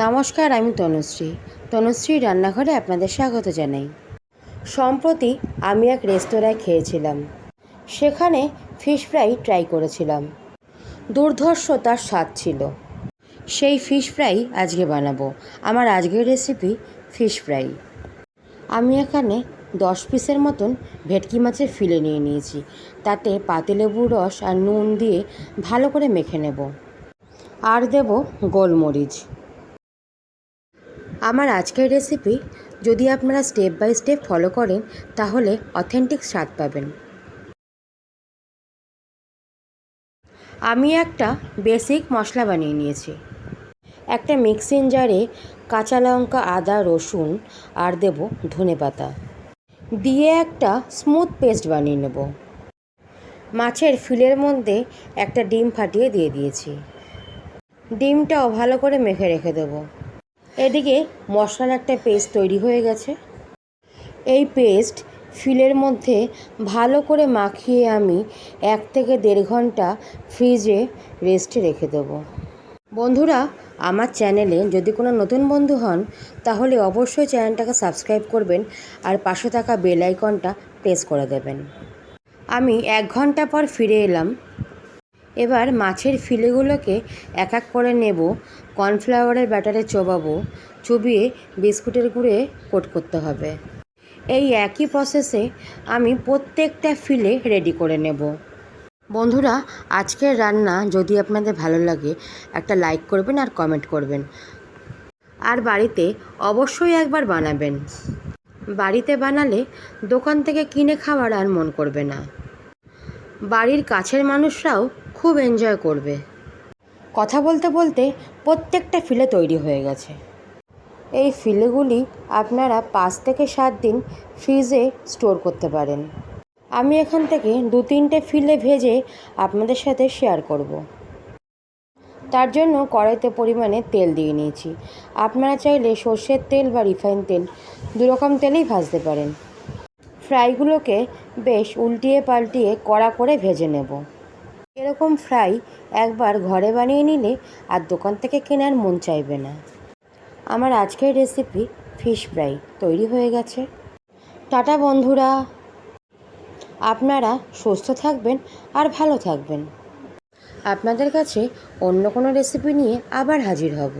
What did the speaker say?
নমস্কার, আমি তনুশ্রী রান্নাঘরে আপনাদের স্বাগত জানাই। সম্প্রতি আমি এক রেস্তোরাঁয় খেয়েছিলাম। সেখানে ফিশ ফ্রাই ট্রাই করেছিলাম। দুর্ধর্ষ তার স্বাদ ছিল। সেই ফিশ ফ্রাই আজকে বানাবো। আমার আজকের রেসিপি ফিশ ফ্রাই। আমি এখানে 10 পিসের মতন ভেটকি মাছের ফিলে নিয়ে নিয়েছি। তাতে পাতিলেবুর রস আর নুন দিয়ে ভালো করে মেখে নেব। আর দেব গোলমরিচ। আমার আজকের রেসিপি যদি আপনারা স্টেপ বাই স্টেপ ফলো করেন তাহলে অথেন্টিক স্বাদ পাবেন। আমি একটা বেসিক মশলা বানিয়ে নিয়েছি। একটা মিক্সিং জারে কাঁচা লঙ্কা, আদা, রসুন আর দেব ধনেপাতা দিয়ে একটা স্মুথ পেস্ট বানিয়ে নেব। মাছের ফিলের মধ্যে একটা ডিম ফাটিয়ে দিয়ে দিয়েছি। ডিমটাও ভালো করে মেখে রেখে দেবো। এদিকে মশলার একটা পেস্ট তৈরি হয়ে গেছে। এই পেস্ট ফিলের মধ্যে ভালো করে মাখিয়ে আমি 1 থেকে 1.5 ঘন্টা ফ্রিজে রেস্টে রেখে দেবো। বন্ধুরা, আমার চ্যানেলে যদি কোনো নতুন বন্ধু হন তাহলে অবশ্যই চ্যানেলটাকে সাবস্ক্রাইব করবেন আর পাশে থাকা বেল আইকনটা প্রেস করে দেবেন। আমি 1 ঘন্টা পর ফিরে এলাম। এবার মাছের ফিলেগুলোকে এক এক করে নেব। কর্নফ্লাওয়ারের ব্যাটারে চুবিয়ে বিস্কুটের গুঁড়ে কোট করতে হবে। এই একই প্রসেসে আমি প্রত্যেকটা ফিলে রেডি করে নেব। বন্ধুরা, আজকের রান্না যদি আপনাদের ভালো লাগে একটা লাইক করবেন আর কমেন্ট করবেন। আর বাড়িতে অবশ্যই একবার বানাবেন। বাড়িতে বানালে দোকান থেকে কিনে খাওয়ার আর মন করবে না। বাড়ির কাছের মানুষরাও খুব এনজয় করবে। কথা বলতে বলতে প্রত্যেকটা ফিলে তৈরি হয়ে গেছে। এই ফিলেগুলি আপনারা 5 থেকে 7 দিন ফ্রিজে স্টোর করতে পারেন। আমি এখান থেকে 2-3টে ফিলে ভেজে আপনাদের সাথে শেয়ার করব। তার জন্য কড়াইতে পরিমাণে তেল দিয়ে নিয়েছি। আপনারা চাইলে সর্ষের তেল বা রিফাইন তেল 2 রকম তেলেই ভাজতে পারেন। ফ্রাইগুলোকে বেশ উল্টিয়ে পাল্টিয়ে কড়া করে ভেজে নেব। এরকম ফ্রাই একবার ঘরে বানিয়ে নিলে আর দোকান থেকে কেনার মন চাইবে না। আমার আজকের রেসিপি ফিশ ফ্রাই তৈরি হয়ে গেছে। টাটা বন্ধুরা, আপনারা সুস্থ থাকবেন আর ভালো থাকবেন। আপনাদের কাছে অন্য কোনো রেসিপি নিয়ে আবার হাজির হব।